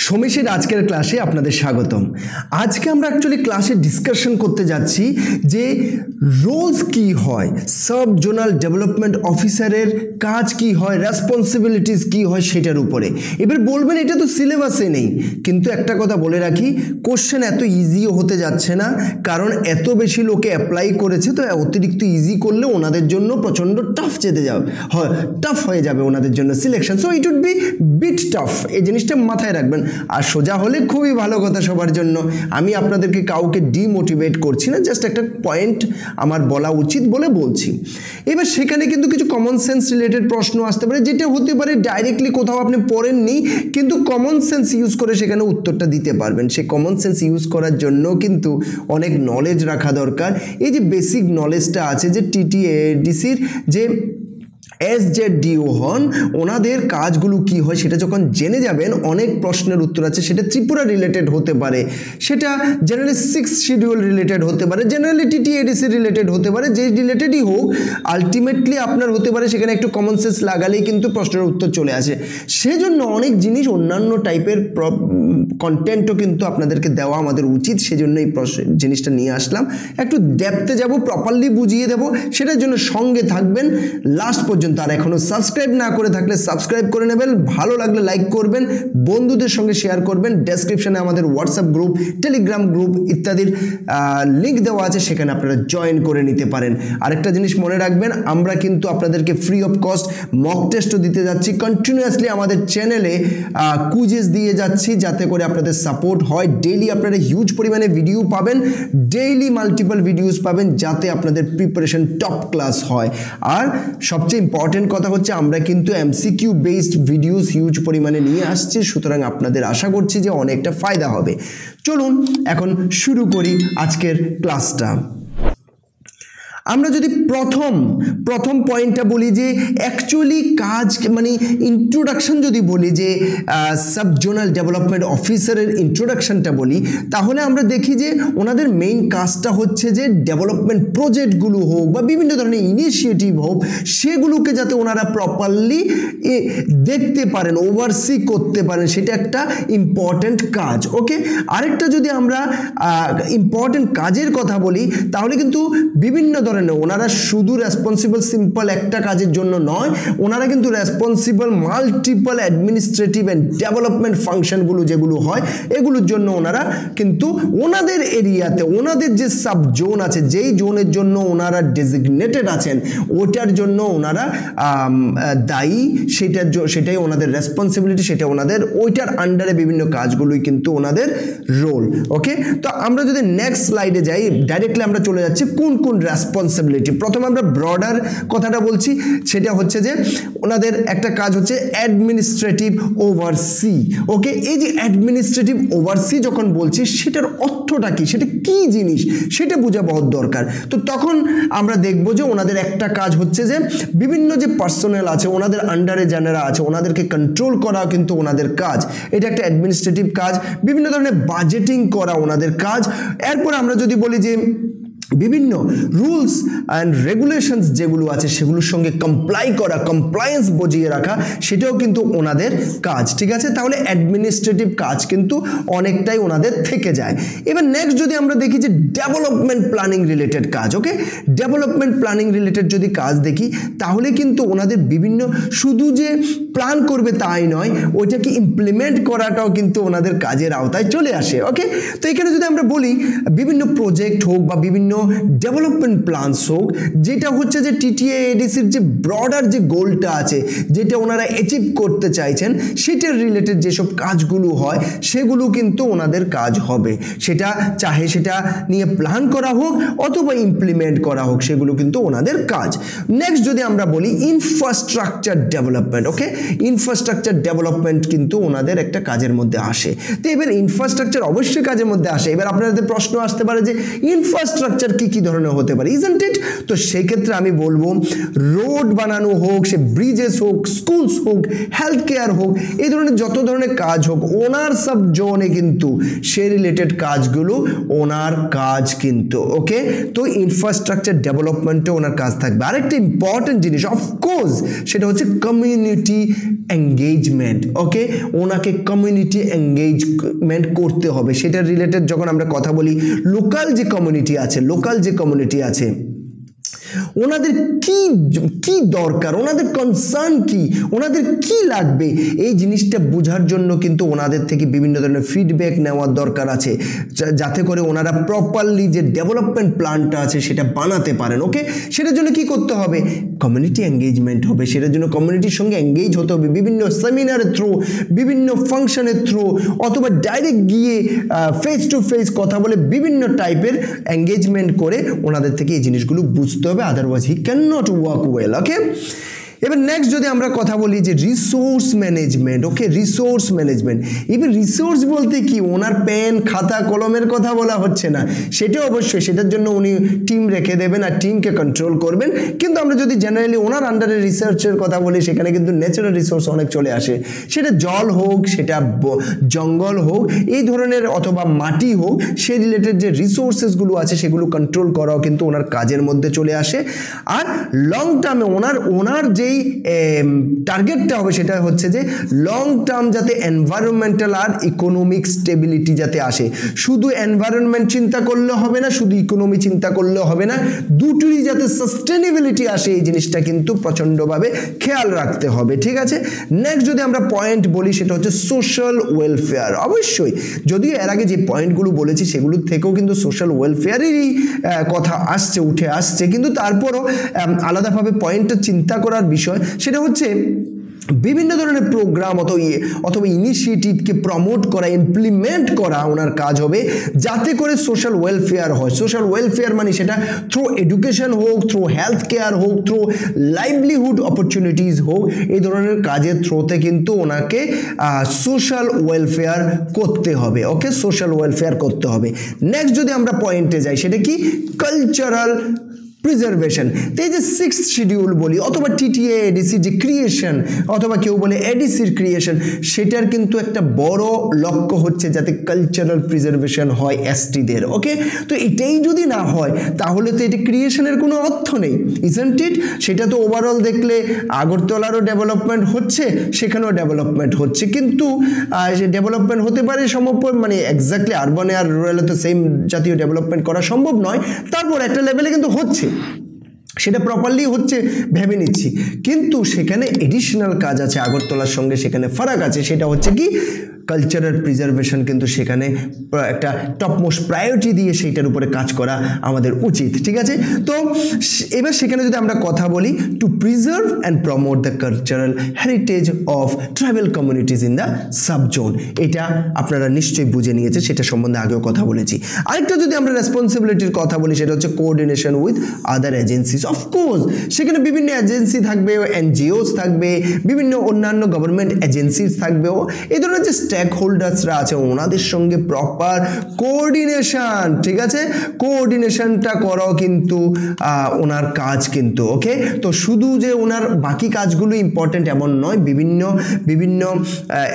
সমিশের আজকের ক্লাসে আপনাদের স্বাগতম। আজকে আমরা অ্যাকচুয়ালি ক্লাসে ডিসকাশন করতে যাচ্ছি যে রোলস কি হয়, সাব জোনাল ডেভেলপমেন্ট অফিসারের কাজ কি হয়, রেসপন্সিবিলিটিস কি হয় সেটার উপরে। এবার বলবেন এটা তো সিলেবাসে নেই, কিন্তু একটা কথা বলে রাখি, কোশ্চেন এত ইজিও হতে যাচ্ছে না, কারণ এত বেশি লোকে অ্যাপ্লাই করেছে, তো অতিরিক্ত ইজি করলে ওনাদের জন্য প্রচণ্ড টাফ টাফ হয়ে যাবে ওনাদের জন্য selection. So it would be bit tough, এই জিনিসটা মাথায় রাখবেন। আর সোজা হলে খুবই ভালো কথা সবার জন্য। আমি আপনাদেরকে কাউকে ডিমোটিভেট করছি না, জাস্ট একটা পয়েন্ট আমার বলা উচিত বলে বলছি। এবার সেখানে কিন্তু কিছু কমন সেন্স রিলেটেড প্রশ্ন আসতে পারে, যেটা হতে পারে ডাইরেক্টলি কোথাও আপনি পড়েননি, কিন্তু কমন সেন্স ইউজ করে সেখানে উত্তরটা দিতে পারবেন। সেই কমন সেন্স ইউজ করার জন্য কিন্তু অনেক নলেজ রাখা দরকার। এই যে বেসিক নলেজটা আছে, যে টিটিএডিসির যে এসজেডিও হন, ওনাদের কাজগুলো কি হয় সেটা যখন জেনে যাবেন, অনেক প্রশ্নের উত্তর আছে। সেটা ত্রিপুরা রিলেটেড হতে পারে, সেটা জেনারেলি 6 শিডিউল রিলেটেড হতে পারে, জেনারেলি টিটিএডিসি রিলেটেড হতে পারে, যে রিলেটেডই হোক, আলটিমেটলি আপনার হতে পারে সেখানে একটু কমন সেন্স লাগালেই কিন্তু প্রশ্নের উত্তর চলে আসে। সেজন্য অনেক জিনিস অন্যান্য টাইপের কন্টেন্টও কিন্তু আপনাদেরকে দেওয়া আমাদের উচিত, সেজন্য এই জিনিসটা নিয়ে আসলাম। একটু ডেপথে যাব, প্রপারলি বুঝিয়ে দেব, সেটার জন্য সঙ্গে থাকবেন লাস্ট পর্যন্ত। আর এখনো সাবস্ক্রাইব না করে থাকলে সাবস্ক্রাইব করে নেবেন, ভালো লাগলে লাইক করবেন, বন্ধুদের সঙ্গে শেয়ার করবেন। ডেসক্রিপশনে আমাদের হোয়াটসঅ্যাপ গ্রুপ, টেলিগ্রাম গ্রুপ ইত্যাদির লিঙ্ক দেওয়া আছে, সেখানে আপনারা জয়েন করে নিতে পারেন। আরেকটা জিনিস মনে রাখবেন, আমরা কিন্তু আপনাদেরকে ফ্রি অফ কস্ট মক টেস্টও দিতে যাচ্ছি কন্টিনিউয়াসলি। আমাদের চ্যানেলে কুইজেস দিয়ে যাচ্ছি, যাতে করে আপনাদের সাপোর্ট হয়। ডেইলি আপনারা হিউজ পরিমাণে ভিডিও পাবেন, ডেইলি মাল্টিপল ভিডিওস পাবেন, যাতে আপনাদের প্রিপারেশন টপ ক্লাস হয়। আর সবচেয়ে ইম্পর্টেন্ট কথা হচ্ছে, আমরা কিন্তু এমসিকিউ বেসড ভিডিওস হিউজ পরিমাণে নিয়ে আসছি, সুতরাং আপনাদের আশা করছি যে অনেকটা ফায়দা হবে। চলুন এখন শুরু করি আজকের ক্লাসটা। আমরা যদি প্রথম পয়েন্টটা বলি, যে অ্যাকচুয়ালি কাজ মানে ইন্ট্রোডাকশন যদি বলি, যে সাব জোনাল ডেভেলপমেন্ট অফিসারের ইন্ট্রোডাকশনটা বলি, তাহলে আমরা দেখি যে ওনাদের মেইন কাজটা হচ্ছে যে ডেভেলপমেন্ট প্রজেক্টগুলো হোক বা বিভিন্ন ধরনের ইনিশিয়েটিভ হোক, সেগুলোকে যাতে ওনারা প্রপারলি দেখতে পারেন, ওভারসি করতে পারেন, সেটা একটা ইম্পর্ট্যান্ট কাজ। ওকে, আরেকটা যদি আমরা ইম্পর্ট্যান্ট কাজের কথা বলি, তাহলে কিন্তু বিভিন্ন ধরনের, ওনারা শুধু রেসপন্সিবল সিম্পল একটা কাজের জন্য নয়, ওনারা কিন্তু responsible multiple administrative and development ফাংশনগুলো যেগুলো হয়, এগুলোর জন্য ওনারা কিন্তু ওনাদের এরিয়াতে, ওনাদের যে সাব জোন আছে, যেই জোনের জন্য ওনারা ডেজিগনেটেড আছেন, ওটার জন্য ওনারা দায়ী, সেটাই ওনাদের রেসপন্সিবিলিটি, সেটা ওনাদের ওইটার আন্ডারে বিভিন্ন কাজগুলোই কিন্তু ওনাদের রোল। ওকে, তো আমরা যদি নেক্সট স্লাইডে যাই, ডাইরেক্টলি আমরা চলে যাচ্ছি কোন কোন রেসপন্সিবিলিটি। প্রথমে আমরা ব্রডার কথাটা বলছি, সেটা হচ্ছে যে ওনাদের একটা কাজ হচ্ছে অ্যাডমিনিস্ট্রেটিভ ওভারসি। ওকে, এই যে অ্যাডমিনিস্ট্রেটিভ ওভারসি যখন বলছি, সেটার অর্থটা কি, সেটা কি জিনিস, সেটা বোঝা বহুত দরকার। তো তখন আমরা দেখব যে ওনাদের একটা কাজ হচ্ছে যে বিভিন্ন যে পার্সোনাল আছে ওনাদের আন্ডারে যারা আছে, ওনাদেরকে কন্ট্রোল করা কিন্তু ওনাদের কাজ, এটা একটা অ্যাডমিনিস্ট্রেটিভ কাজ। বিভিন্ন ধরনের বাজেটিং করা ওনাদের কাজ। এরপর আমরা যদি বলি যে বিভিন্ন রুলস অ্যান্ড রেগুলেশনস যেগুলো আছে, সেগুলোর সঙ্গে কমপ্লাই করা, কমপ্লায়েন্স বজিয়ে রাখা, সেটাও কিন্তু ওনাদের কাজ। ঠিক আছে, তাহলে অ্যাডমিনিস্ট্রেটিভ কাজ কিন্তু অনেকটাই ওনাদের থেকে যায়। এবার নেক্সট যদি আমরা দেখি যে ডেভেলপমেন্ট প্ল্যানিং রিলেটেড কাজ। ওকে, ডেভেলপমেন্ট প্ল্যানিং রিলেটেড যদি কাজ দেখি, তাহলে কিন্তু ওনাদের বিভিন্ন, শুধু যে প্ল্যান করবে তাই নয়, ওইটাকে ইমপ্লিমেন্ট করাটাও কিন্তু ওনাদের কাজের আওতায় চলে আসে। ওকে, তো এখানে যদি আমরা বলি বিভিন্ন প্রজেক্ট হোক বা বিভিন্ন ডেভেলপমেন্ট প্ল্যানস হোক, যেটা হচ্ছে যে টিটিএডিসির যে ব্রডার যে গোলটা আছে, যেটা ওনারা অ্যাচিভ করতে চাইছেন, সেটার রিলেটেড যেসব কাজগুলো হয়, সেগুলো কিন্তু ওনাদের কাজ হবে। সেটা চাহে সেটা নিয়ে প্ল্যান করা হোক অথবা ইমপ্লিমেন্ট করা হোক, সেগুলো কিন্তু ওনাদের কাজ। নেক্সট যদি আমরা বলি ইনফ্রাস্ট্রাকচার ডেভেলপমেন্ট। ওকে, ইনফ্রাস্ট্রাকচার ডেভেলপমেন্ট কিন্তু ওনাদের একটা কাজের মধ্যে আসে। তো এবার ইনফ্রাস্ট্রাকচার অবশ্যই কাজের মধ্যে আসে। এবার আপনাদের প্রশ্ন আসতে পারে যে ইনফ্রাস্ট্রাকচার ইনফ্রাস্ট্রাকচার কি ধরনের হতে পারে, ইজন্ট ইট? তো সেই ক্ষেত্রে আমি বলবো রোড বানানো হোক, সে ব্রিজেস হোক, স্কুলস হোক, হেলথ কেয়ার হোক, এই ধরনের যত ধরনের কাজ হোক ওনার সাব জোনে কিন্তু সে রিলেটেড কাজগুলো ওনার কাজ কিন্তু। ওকে, তো ইনফ্রাস্ট্রাকচার ডেভেলপমেন্টে ওনার কাজ থাকবে। আরেকটা ইম্পর্টেন্ট জিনিস অফকোর্স সেটা হচ্ছে কমিউনিটি এঙ্গেজমেন্ট। ওকে, ওনাকে কমিউনিটি এঙ্গেজমেন্ট করতে হবে। সেটা রিলেটেড যখন আমরা কথা বলি, লোকাল যে কমিউনিটি আছে ওনাদের কি দরকার, ওনাদের কনসার্ন কি, ওনাদের কি লাগবে, এই জিনিসটা বোঝার জন্য কিন্তু ওনাদের থেকে বিভিন্ন ধরনের ফিডব্যাক নেওয়ার দরকার আছে, যাতে করে ওনারা প্রপারলি যে ডেভেলপমেন্ট প্ল্যানটা আছে সেটা বানাতে পারেন। ওকে, সেটার জন্য কি করতে হবে? কমিউনিটি এঙ্গেজমেন্ট হবে। সেটার জন্য কমিউনিটির সঙ্গে এঙ্গেজ হতে হবে বিভিন্ন সেমিনারের থ্রু, বিভিন্ন ফাংশনের থ্রু, অথবা ডাইরেক্ট গিয়ে ফেস টু ফেস কথা বলে বিভিন্ন টাইপের এঙ্গেজমেন্ট করে ওনাদের থেকে এই জিনিসগুলো বুঝতে হবে, otherwise he can not work well. Okay, এবার নেক্সট যদি আমরা কথা বলি যে resource management. Okay, resource management, এবার রিসোর্স বলতে কি ওনার পেন খাতা কলমের কথা বলা হচ্ছে না, সেটা অবশ্যই সেটার জন্য উনি টিম রেখে দেবেন আর টিমকে কন্ট্রোল করবেন। কিন্তু আমরা যদি জেনারেলি ওনার আন্ডারে রিসার্চের কথা বলি, সেখানে কিন্তু ন্যাচারাল রিসোর্স অনেক চলে আসে, সেটা জল হোক, সেটা জঙ্গল হোক, এই ধরনের, অথবা মাটি হোক, সে রিলেটেড যে রিসোর্সেসগুলো আছে সেগুলো কন্ট্রোল করাও কিন্তু ওনার কাজের মধ্যে চলে আসে। আর লং টার্মে ওনার যে টার্গেটটা হবে সেটা হচ্ছে যে লং টার্ম যাতে এনভায়রনমেন্টাল আর ইকোনমিক স্টেবিলিটি যাতে আসে। শুধু এনভায়রনমেন্ট চিন্তা করলে হবে না, শুধু ইকোনমি চিন্তা করলে হবে না, দুটোরই যাতে সাস্টেনেবিলিটি আসে এই জিনিসটা কিন্তু প্রচণ্ডভাবে খেয়াল রাখতে হবে। ঠিক আছে, নেক্সট যদি আমরা পয়েন্ট বলি সেটা হচ্ছে সোশ্যাল ওয়েলফেয়ার। অবশ্যই যদিও এর আগে যে পয়েন্টগুলো বলেছি সেগুলোর থেকেও কিন্তু সোশ্যাল ওয়েলফেয়ারেরই কথা উঠে আসছে, কিন্তু তারপরও আলাদাভাবে পয়েন্টটা চিন্তা করার বিষয় সেটা হচ্ছে বিভিন্ন ধরনের প্রোগ্রাম অথবা ইনিশিয়েটিভকে প্রমোট করা, ইমপ্লিমেন্ট করা ওনার কাজ হবে, যাতে করে সোশ্যাল ওয়েলফেয়ার হয়। সোশ্যাল ওয়েলফেয়ার মানে সেটা থ্রু এডুকেশন হোক, থ্রু হেলথ কেয়ার হোক, থ্রু লাইভলিহুড অপরচুনিটিস হোক, এই ধরনের কাজের থ্রুতে কিন্তু ওনাকে সোশ্যাল ওয়েলফেয়ার করতে হবে। ওকে, সোশ্যাল ওয়েলফেয়ার করতে হবে। নেক্সট যদি আমরা পয়েন্টে যাই সেটা কি? Cultural preservation. তো এই যে 6th শিডিউল বলি, অথবা টিটিএ এডিসি যে ক্রিয়েশন, অথবা কেউ বলে এডিসির ক্রিয়েশন, সেটার কিন্তু একটা বড় লক্ষ্য হচ্ছে যাতে কালচারাল প্রিজার্ভেশন হয় এসটিদের। ওকে, তো এটাই যদি না হয় তাহলে তো এটা ক্রিয়েশনের কোনো অর্থ নেই, ইজন্ট ইট? সেটা তো ওভারঅল দেখলে আগরতলারও ডেভেলপমেন্ট হচ্ছে, সেখানেও ডেভেলপমেন্ট হচ্ছে, কিন্তু সে ডেভেলপমেন্ট হতে পারে মানে এক্স্যাক্টলি আরবানে আর রুরালে তো সেম জাতীয় ডেভেলপমেন্ট করা সম্ভব নয়, তারপর একটা লেভেলে কিন্তু হচ্ছে, সেটা প্রপারলি হচ্ছে ভেবে নিচ্ছি, কিন্তু সেখানে এডিশনাল কাজ আছে আগরতলার সঙ্গে, সেখানে ফারাক আছে। সেটা হচ্ছে কি কালচারাল প্রিজার্ভেশন, কিন্তু সেখানে একটা টপমোস্ট প্রায়োরিটি দিয়ে সেইটার উপরে কাজ করা আমাদের উচিত। ঠিক আছে, তো এবার সেখানে যদি আমরা কথা বলি two preserve and promote the cultural heritage of tribal communities in the sub zone, এটা আপনারা নিশ্চয়ই বুঝে নিয়েছে, সেটা সম্বন্ধে আগেও কথা বলেছি। আরেকটা যদি আমরা রেসপন্সিবিলিটির কথা বলি সেটা হচ্ছে coordination with other agencies. Of course সেখানে বিভিন্ন এজেন্সি থাকবে, এনজিওস থাকবে, বিভিন্ন অন্যান্য গভর্নমেন্ট এজেন্সিজ থাকবে, এই ধরনের যে স্টেক হোল্ডার্সরা আছে ওনাদের সঙ্গে প্রপার কোঅর্ডিনেশন, ঠিক আছে, কোঅর্ডিনেশনটা করাও কিন্তু ওনার কাজ কিন্তু। ওকে, তো শুধু যে ওনার বাকি কাজগুলো ইম্পর্টেন্ট এমন নয়, বিভিন্ন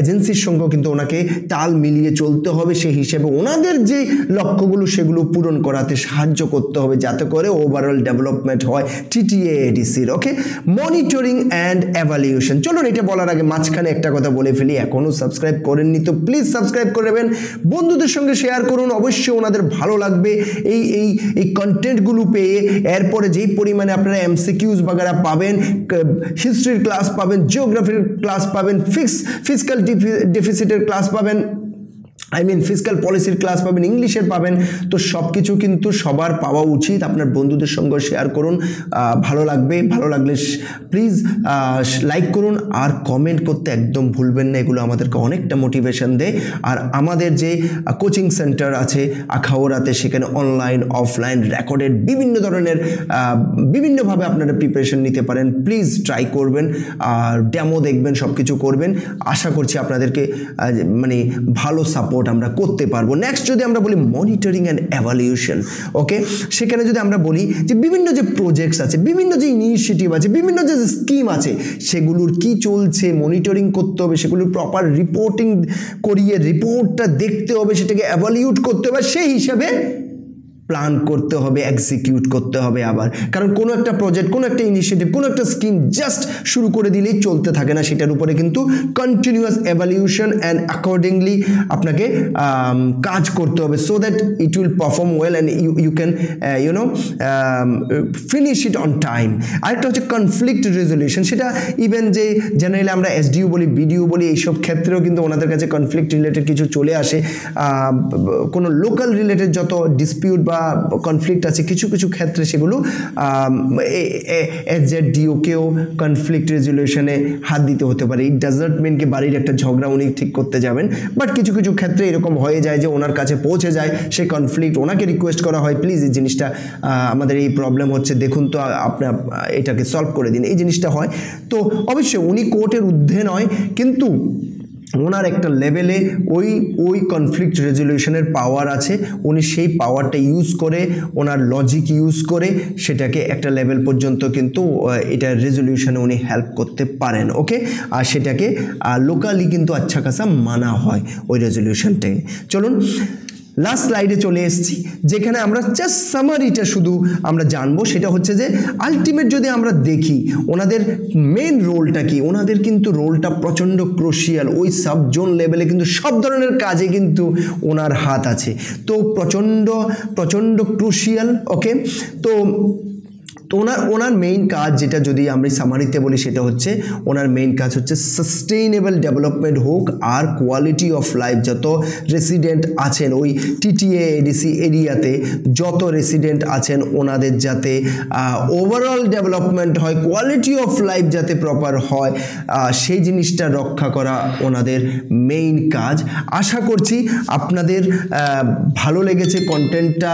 এজেন্সির সঙ্গেও কিন্তু ওনাকে তাল মিলিয়ে চলতে হবে, সেই হিসেবে ওনাদের যে লক্ষ্যগুলো সেগুলো পূরণ করাতে সাহায্য করতে হবে, যাতে করে ওভারঅল ডেভেলপমেন্ট হয় টিটিএ এডিসির। Okay, monitoring and evaluation. চলুন এটা বলার আগে মাঝখানে একটা কথা বলে ফেলি, এখনও সাবস্ক্রাইব করেননি তো প্লিজ সাবস্ক্রাইব করে নেবেন, বন্ধুদের সঙ্গে শেয়ার করুন, অবশ্যই ওনাদের ভালো লাগবে এই কন্টেন্টগুলো পেয়ে। এরপরে যেই পরিমাণে আপনারা এমসিকিউজ বাগেরা পাবেন, হিস্ট্রির ক্লাস পাবেন, জিওগ্রাফির ক্লাস পাবেন, ফিসক্যাল ডেফিসিটের ক্লাস পাবেন, ফিসক্যাল পলিসির ক্লাস পাবেন, ইংলিশের পাবেন, তো সব কিছু কিন্তু সবার পাওয়া উচিত। আপনার বন্ধুদের সঙ্গে শেয়ার করুন, ভালো লাগবে, ভালো লাগলে প্লিজ লাইক করুন আর কমেন্ট করতে একদম ভুলবেন না, এগুলো আমাদেরকে অনেকটা মোটিভেশন দেয়। আর আমাদের যে কোচিং সেন্টার আছে আখাউড়াতে, সেখানে অনলাইন অফলাইন রেকর্ডেড বিভিন্ন ধরনের বিভিন্নভাবে আপনারা প্রিপারেশন নিতে পারেন, প্লিজ ট্রাই করবেন আর ডেমো দেখবেন, সব কিছু করবেন। আশা করছি আপনাদেরকে ভালো সাপোর্ট সাপোর্ট আমরা করতে পারবো। নেক্সট যদি আমরা বলি মনিটরিং অ্যান্ড এভালুয়েশন, ওকে, সেখানে যদি আমরা বলি যে বিভিন্ন যে প্রজেক্টস আছে, বিভিন্ন যে ইনিশিয়েটিভ আছে, বিভিন্ন যে স্কিম আছে, সেগুলোর কি চলছে মনিটরিং করতে হবে, সেগুলোর প্রপার রিপোর্টিং করিয়ে রিপোর্টটা দেখতে হবে, সেটাকে এভালুয়েট করতে হবে, সেই হিসাবে প্ল্যান করতে হবে, এক্সিকিউট করতে হবে আবার। কারণ কোনো একটা প্রজেক্ট, কোনো একটা ইনিশিয়েটিভ, কোনো একটা স্কিম জাস্ট শুরু করে দিলেই চলতে থাকে না, সেটার উপরে কিন্তু কন্টিনিউয়াস এভালুয়েশন অ্যান্ড অ্যাকর্ডিংলি আপনাকে কাজ করতে হবে, so that it will perform well and you can finish it on time. আরেকটা হচ্ছে কনফ্লিক্ট রেজলিউশন, সেটা ইভেন যে জেনারেলি আমরা এসডিও বলি, বিডিও বলি, এইসব ক্ষেত্রেও কিন্তু ওনাদের কাছে কনফ্লিক্ট রিলেটেড কিছু চলে আসে। কোনো লোকাল রিলেটেড যত ডিসপিউট বা কনফ্লিক্ট আছে, কিছু কিছু ক্ষেত্রে সেগুলো এসজেডিওকেও কনফ্লিক্ট রেজলিউশনে হাত দিতে হতে পারে। ইট ডাজ নট মিন কি বাড়ির একটা ঝগড়া উনি ঠিক করতে যাবেন, বাট কিছু কিছু ক্ষেত্রে এরকম হয়ে যায় যে ওনার কাছে পৌঁছে যায় সেই কনফ্লিক্ট, ওনাকে রিকোয়েস্ট করা হয় প্লিজ এই জিনিসটা আমাদের এই প্রবলেম হচ্ছে, দেখুন তো আপনার এটাকে সলভ করে দিন, এই জিনিসটা হয়। তো অবশ্যই উনি কোর্টের ঊর্ধ্বে নয়, কিন্তু ওনার একটা লেভেলে ওই কনফ্লিক্ট রেজলিউশনের পাওয়ার আছে, উনি সেই পাওয়ারটা ইউজ করে, ওনার লজিক ইউজ করে সেটাকে একটা লেভেল পর্যন্ত কিন্তু এটা রেজলিউশনে উনি হেল্প করতে পারেন, ওকে। আর সেটাকে লোকালি কিন্তু আচ্ছা খাসা মানা হয় ওই রেজলিউশনটাকে। চলুন লাস্ট স্লাইডে চলে এসেছি, যেখানে আমরা জাস্ট সামারিটা শুধু আমরা জানবো। সেটা হচ্ছে যে আলটিমেট যদি আমরা দেখি ওনাদের মেন রোলটা কি, ওনাদের কিন্তু রোলটা প্রচণ্ড ক্রুশিয়াল। ওই সাব জোন লেভেলে কিন্তু সব ধরনের কাজে কিন্তু ওনার হাত আছে, তো প্রচণ্ড ক্রুশিয়াল, ওকে। তো ওনার মেইন কাজ যেটা যদি আমরা সামারিতে বলি, সেটা হচ্ছে ওনার মেইন কাজ হচ্ছে সাস্টেইনেবল ডেভেলপমেন্ট হোক আর কোয়ালিটি অফ লাইফ, যত রেসিডেন্ট আছেন ওই টিটিএ এডিসি এরিয়াতে যত রেসিডেন্ট আছেন ওনাদের যাতে ওভারঅল ডেভেলপমেন্ট হয়, কোয়ালিটি অফ লাইফ যাতে প্রপার হয়, সেই জিনিসটা রক্ষা করা ওনাদের মেইন কাজ। আশা করছি আপনাদের ভালো লেগেছে, কন্টেন্টটা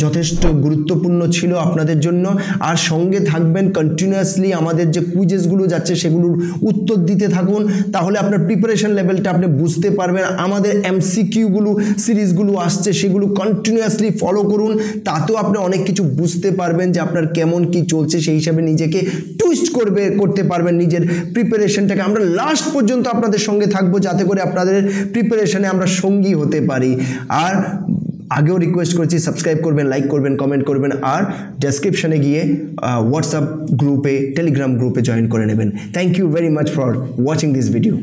যথেষ্ট গুরুত্বপূর্ণ ছিল আপনাদের জন্য। আর সঙ্গে থাকবেন কন্টিনিউয়াসলি, আমাদের যে কুইজেসগুলো যাচ্ছে সেগুলোর উত্তর দিতে থাকুন, তাহলে আপনার প্রিপারেশন লেভেলটা আপনি বুঝতে পারবেন। আমাদের এমসিকিউগুলো সিরিজগুলো আসছে, সেগুলো কন্টিনিউয়াসলি ফলো করুন, তাতেও আপনি অনেক কিছু বুঝতে পারবেন যে আপনার কেমন কি চলছে, সেই হিসাবে নিজেকে টুইস্ট করতে পারবেন নিজের প্রিপারেশনটাকে। আমরা লাস্ট পর্যন্ত আপনাদের সঙ্গে থাকবো, যাতে করে আপনাদের প্রিপারেশনে আমরা সঙ্গী হতে পারি। আর আগেও রিকোয়েস্ট করছি, সাবস্ক্রাইব করবেন, লাইক করবেন, কমেন্ট করবেন, আর ডেসক্রিপশনে গিয়ে হোয়াটসঅ্যাপ গ্রুপে, টেলিগ্রাম গ্রুপে জয়েন করে নেবেন। Thank you very much for watching this video.